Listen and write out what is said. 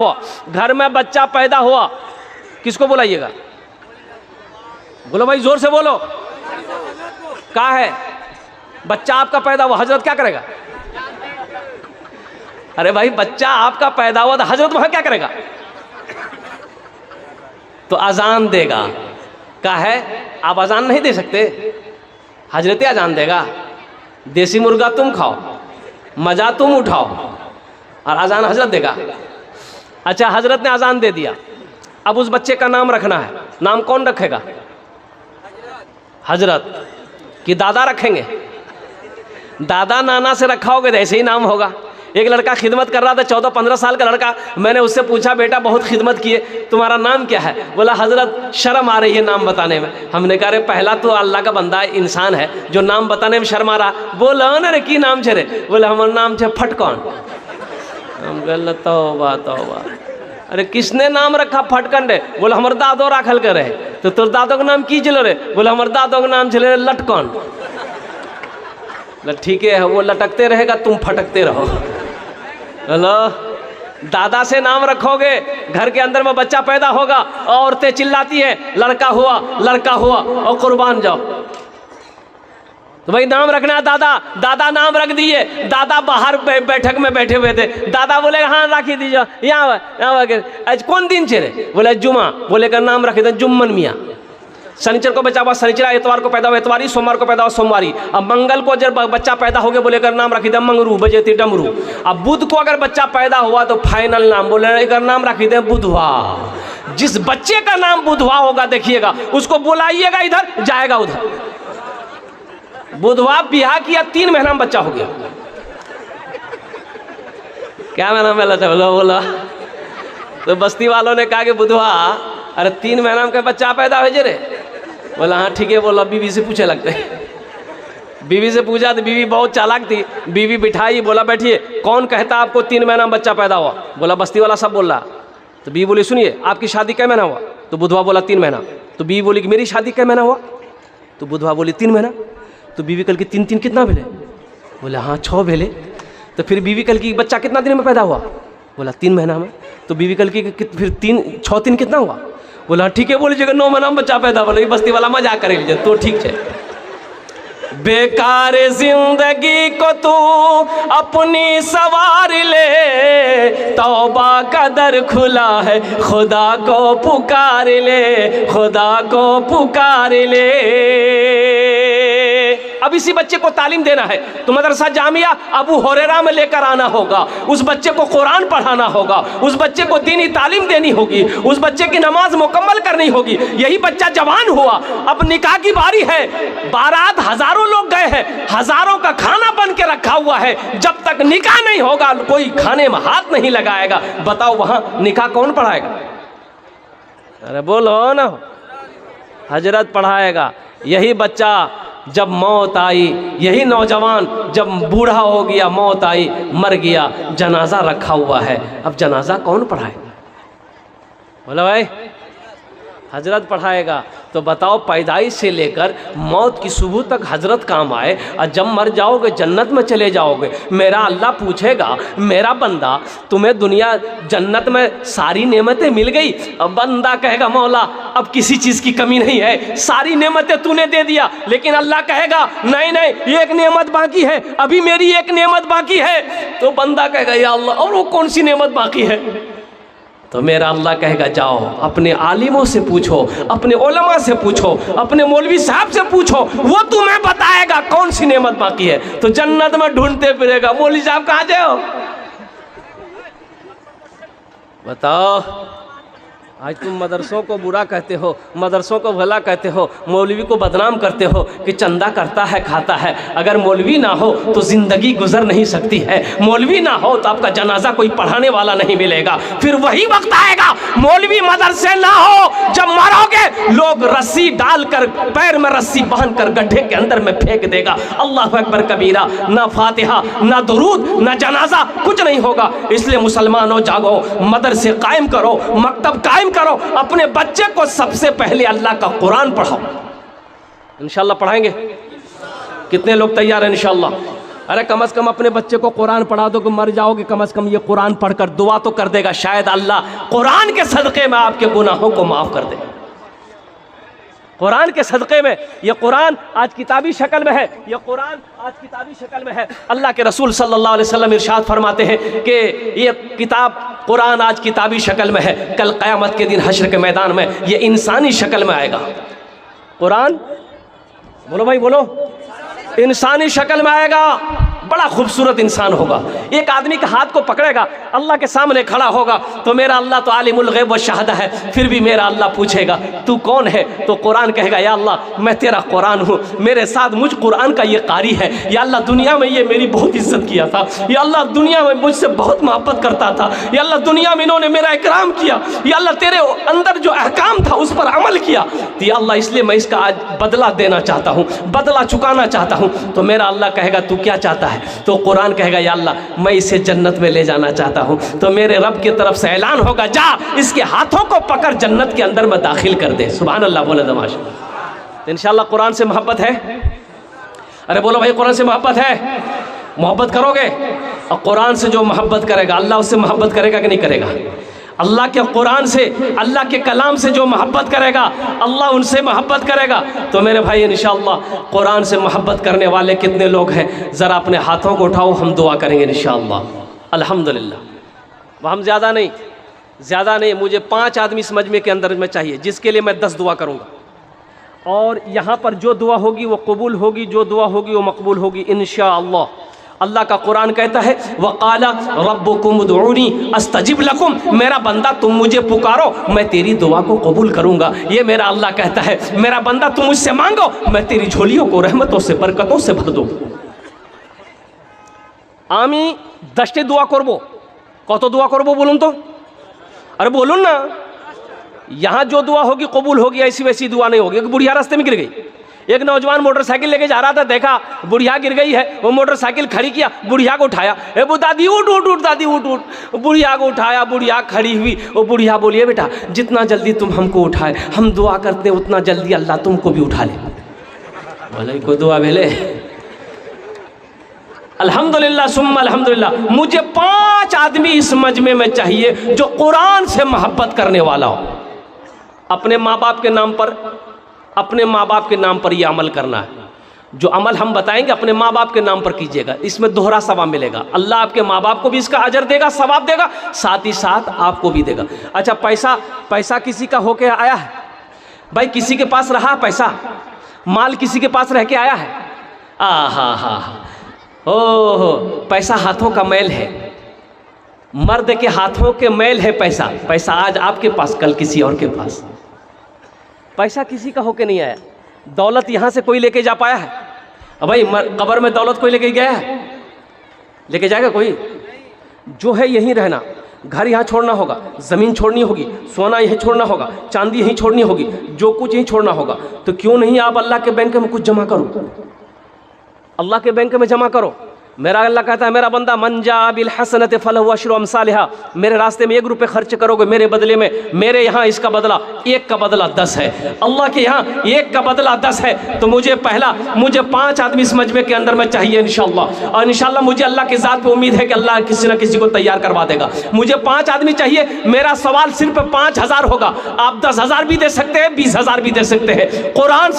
घर में बच्चा पैदा हुआ, किसको बुलाइएगा? बोलो भाई, जोर से बोलो। क्या है? बच्चा आपका पैदा हुआ, हजरत क्या करेगा? अरे भाई, बच्चा आपका पैदा हुआ तो हजरत वहां क्या करेगा? तो अजान देगा। क्या है? आप अजान नहीं दे सकते, हजरत अजान देगा। देसी मुर्गा तुम खाओ, मजा तुम उठाओ, और अजान हजरत देगा। अच्छा, हजरत ने अजान दे दिया, अब उस बच्चे का नाम रखना है। नाम कौन रखेगा? हजरत कि दादा रखेंगे? दादा नाना से रखा होगा तो ऐसे ही नाम होगा। एक लड़का खिदमत कर रहा था, 14-15 साल का लड़का। मैंने उससे पूछा, बेटा बहुत खिदमत किए, तुम्हारा नाम क्या है? बोला, हजरत शर्म आ रही है नाम बताने में। हमने कहा, अरे पहला तो अल्लाह का बंदा इंसान है जो नाम बताने में शर्म आ रहा। बोला ना रे की नाम छे रे? बोला, हमारा नाम छे फटकन। हम कहल तौबा तौबा, अरे किसने नाम रखा फटकन रे? बोला, हमारे दादो राखल करे। तो तोर दादो का नाम की चलो रे? बोला, हमारे दादो का नाम चले लटकन। ठीक है, वो लटकते रहेगा, तुम फटकते रहो। हेलो, दादा से नाम रखोगे, घर के अंदर में बच्चा पैदा होगा, औरतें चिल्लाती है लड़का हुआ लड़का हुआ, और कुर्बान जाओ। तो भाई नाम रखना है दादा। दादा नाम रख दिए। दादा बाहर बैठक में बैठे हुए थे। दादा बोले, हाँ राखी दीजिए, यहाँ आज कौन दिन चले? बोले जुमा। बोले का नाम रखे थे जुम्मन मियाँ। शनिचर को बच्चा हुआ शनिचरा, एतवार को पैदा हुआ एतवारी, सोमवार को पैदा हुआ सोमवारी। अब मंगल को जब बच्चा पैदा हो गया, बोले कर नाम रखी दे मंगरू, बजेती डमरू। अब बुध को अगर बच्चा पैदा हुआ तो फाइनल नाम बोले कर नाम रखी दे बुधवा। जिस बच्चे का नाम बुधवा होगा, देखिएगा उसको बुलाइएगा इधर, जाएगा उधर। बुधवा बिहार किया, 3 महीना में बच्चा हो गया। क्या महीना में बोला बोला? तो बस्ती वालों ने कहा कि बुधवा, अरे 3 महीना में बच्चा पैदा हो रे? बोला, हाँ ठीक है। बोला, बीवी से पूछे लगते। बीवी से पूछा तो बीवी बहुत चालाक थी। बीवी बिठाई, बोला बैठिए, कौन कहता आपको 3 महीना में बच्चा पैदा हुआ? बोला, बस्ती वाला सब बोल रहा। तो बीवी बोली, सुनिए, आपकी शादी कै महीना हुआ? तो बुधवा बोला 3 महीना। तो बीवी बोली कि मेरी शादी कै महीना हुआ? तो बुधवा बोली 3 महीना। तो बीवी कल की 3 कितना भेले? बोला, हाँ 6 भेले। तो फिर बीवी कल की बच्चा कितना दिन में पैदा हुआ? बोला 3 महीना में। तो बीवी कल की फिर 6 कितना हुआ? बोला, ठीक है, बोलीजिएगा 9 महीना में बच्चा पैदा। बोले, बस्ती वाला मजाक कर लीजिए। तो ठीक है। बेकार जिंदगी को तू अपनी सवार ले, तौबा का दर खुला है, खुदा को पुकार ले, खुदा को पुकार ले। अब इसी बच्चे को तालीम देना है तो मदरसा जामिया अबू हुरैरा में लेकर आना होगा। उस बच्चे को कुरान पढ़ाना होगा, उस बच्चे को दीनी तालीम देनी होगी, उस बच्चे की नमाज मुकम्मल करनी होगी। यही बच्चा जवान हुआ, अब निकाह की बारी है। बारात हजारों लोग गए हैं, हजारों का खाना बन के रखा हुआ है। जब तक निकाह नहीं होगा, कोई खाने में हाथ नहीं लगाएगा। बताओ वहां निकाह कौन पढ़ाएगा? अरे बोलो ना, हजरत पढ़ाएगा। यही बच्चा जब मौत आई, यही नौजवान जब बूढ़ा हो गया, मौत आई, मर गया, जनाजा रखा हुआ है। अब जनाजा कौन पढ़ाए? बोला भाई, हजरत पढ़ाएगा। तो बताओ, पैदाइश से लेकर मौत की सुबह तक हजरत काम आए, और जब मर जाओगे जन्नत में चले जाओगे। मेरा अल्लाह पूछेगा, मेरा बंदा तुम्हें दुनिया जन्नत में सारी नेमतें मिल गई? अब बंदा कहेगा, मौला अब किसी चीज़ की कमी नहीं है, सारी नेमतें तूने दे दिया। लेकिन अल्लाह कहेगा, नहीं नहीं, एक नेमत बाकी है, अभी मेरी एक नेमत बाकी है। तो बंदा कहेगा, या अल्लाह, और वो कौन सी नेमत बाकी है? तो मेरा अल्लाह कहेगा, जाओ अपने आलिमों से पूछो, अपने उलमा से पूछो, अपने मौलवी साहब से पूछो, वो तुम्हें बताएगा कौन सी नेमत बाकी है। तो जन्नत में ढूंढते फिरेगा, मौलवी साहब कहाँ जाओ? बताओ, आज तुम मदरसों को बुरा कहते हो, मदरसों को भला कहते हो, मौलवी को बदनाम करते हो कि चंदा करता है खाता है। अगर मौलवी ना हो तो ज़िंदगी गुजर नहीं सकती है। मौलवी ना हो तो आपका जनाजा कोई पढ़ाने वाला नहीं मिलेगा। फिर वही वक्त आएगा, मौलवी मदरसे ना हो, जब मरोगे लोग रस्सी डालकर, पैर में रस्सी बांधकर गड्ढे के अंदर में फेंक देगा। अल्लाह अकबर कबीरा। ना फातिहा, ना दुरूद, ना जनाजा, कुछ नहीं होगा। इसलिए मुसलमानों जागो, मदरसे कायम करो, मकतब कायम करो, अपने बच्चे को सबसे पहले अल्लाह का कुरान पढ़ाओ। इंशाअल्लाह पढ़ाएंगे। कितने लोग तैयार हैं? इंशाअल्लाह अरे कम से कम अपने बच्चे को कुरान पढ़ा दो कि मर जाओगे, कम से कम ये कुरान पढ़कर दुआ तो कर देगा, शायद अल्लाह कुरान के सदक़े में आपके गुनाहों को माफ़ कर दे। कुरान के सदक़े में, ये कुरान आज किताबी शक्ल में है, ये कुरान आज किताबी शक्ल में है। अल्लाह के रसूल सल्लल्लाहु अलैहि वसल्लम इरशाद फरमाते हैं कि ये किताब कुरान आज किताबी शक्ल में है, कल क़यामत के दिन हश्र के मैदान में ये इंसानी शक्ल में आएगा। कुरान बोलो भाई बोलो, इंसानी शक्ल में आएगा, बड़ा खूबसूरत इंसान होगा। एक आदमी के हाथ को पकड़ेगा, अल्लाह के सामने खड़ा होगा तो मेरा अल्लाह तो आलिमुल गैब व शहादा है, फिर भी मेरा अल्लाह पूछेगा तू कौन है, तो कुरान कहेगा या अल्लाह मैं तेरा कुरान हूँ, मेरे साथ मुझ कुरान का ये कारी है, या अल्लाह दुनिया में ये मेरी बहुत इज्जत किया था, या अल्लाह दुनिया में मुझसे बहुत मोहब्बत करता था, या अल्लाह दुनिया में इन्होंने मेरा इकराम किया, या अल्लाह तेरे अंदर जो अहकाम था उस पर अमल किया, तो या अल्लाह इसलिए मैं इसका आज बदला देना चाहता हूँ, बदला चुकाना चाहता हूँ। तो मेरा अल्लाह कहेगा तू क्या चाहता है, तो कुरान कहेगा या अल्लाह मैं इसे जन्नत में ले जाना चाहता हूँ, तो मेरे रब की तरफ से ऐलान होगा जा इसके हाथों को पकड़ जन्नत के अंदर में दाखिल कर दे। सुभान अल्लाह बोले दमाश। तो इंशाअल्लाह कुरान से मोहब्बत है, अरे बोलो भाई कुरान से मोहब्बत है, मोहब्बत करोगे, और कुरान से जो मोहब्बत करेगा अल्लाह उससे मोहब्बत करेगा कि नहीं करेगा? अल्लाह के कुरान से, अल्लाह के कलाम से जो मोहब्बत करेगा अल्लाह उनसे मोहब्बत करेगा। तो मेरे भाई इंशाअल्लाह कुरान से मोहब्बत करने वाले कितने लोग हैं, ज़रा अपने हाथों को उठाओ, हम दुआ करेंगे इंशाअल्लाह। अल्हम्दुलिल्लाह। हम ज़्यादा नहीं, मुझे 5 आदमी इस मजमे के अंदर में चाहिए, जिसके लिए मैं 10 दुआ करूँगा, और यहाँ पर जो दुआ होगी वो कबूल होगी, जो दुआ होगी वो मकबूल होगी इंशाअल्लाह। अल्लाह का कुरान कहता है वक़ाला रब्बुकुम उदऊनी अस्तजिब लकुम, मेरा बंदा तुम मुझे पुकारो मैं तेरी दुआ को कबूल करूँगा। ये मेरा अल्लाह कहता है, मेरा बंदा तुम मुझसे मांगो मैं तेरी झोलियों को रहमतों से बरकतों से भर दूँ। आमी 10टे दुआ करबो, कत दुआ करबो बोलून तो, अरे बोलून ना, यहाँ जो दुआ होगी कबूल होगी, ऐसी वैसी दुआ नहीं होगी। एक बुढ़िया रास्ते में गिर गई, एक नौजवान मोटरसाइकिल लेके जा रहा था, देखा बुढ़िया गिर गई है, वो मोटरसाइकिल खड़ी किया, बुढ़िया को उठाया, ए वो दादी उठ उठ उठ, दादी उठ उठ, बुढ़िया को उठाया, बुढ़िया खड़ी हुई, वो बुढ़िया बोलिए बेटा जितना जल्दी तुम हमको उठाए हम दुआ करते हैं उतना जल्दी अल्लाह तुमको भी उठा ले। बोले कोई दुआ भेले। अल्हम्दुलिल्लाह सुम्मा अल्हम्दुलिल्लाह। मुझे 5 आदमी इस मजमे में चाहिए जो कुरान से मोहब्बत करने वाला हो। अपने माँ बाप के नाम पर, अपने माँ बाप के नाम पर यह अमल करना है। जो अमल हम बताएंगे अपने माँ बाप के नाम पर कीजिएगा, इसमें दोहरा सवाब मिलेगा। अल्लाह आपके माँ बाप को भी इसका अजर देगा, सवाब देगा, साथ ही साथ आपको भी देगा। अच्छा पैसा किसी का होके आया है भाई, किसी के पास रहा पैसा, माल किसी के पास रह के आया है, हा ओहो पैसा हाथों का मैल है, मर्द के हाथों के मैल है पैसा आज आपके पास कल किसी और के पास। पैसा किसी का होके नहीं आया, दौलत यहाँ से कोई लेके जा पाया है? अब भाई कब्र में दौलत कोई लेके गया है? लेके जाएगा कोई? जो है यहीं रहना, घर यहाँ छोड़ना होगा, ज़मीन छोड़नी होगी, सोना यहीं छोड़ना होगा, चांदी यहीं छोड़नी होगी, जो कुछ यहीं छोड़ना होगा। तो क्यों नहीं आप अल्लाह के बैंक में कुछ जमा करो, अल्लाह के बैंक में जमा करो। मेरा अल्लाह कहता है मेरा बंदा मन जा बिल हसनत फलहु अशरु अमसालिहा, मेरे रास्ते में 1 रुपये खर्च करोगे मेरे बदले में, मेरे यहाँ इसका बदला 1 का बदला 10 है, अल्लाह के यहाँ 1 का बदला 10 है। तो मुझे 5 आदमी इस मजमे के अंदर में चाहिए इंशाअल्लाह, और इंशाअल्लाह मुझे अल्लाह की ज़ात पे उम्मीद है कि अल्लाह किसी न किसी को तैयार करवा देगा। मुझे 5 आदमी चाहिए, मेरा सवाल सिर्फ 5000 होगा, आप 10,000 भी दे सकते हैं, 20,000 भी दे सकते हैं। कुरान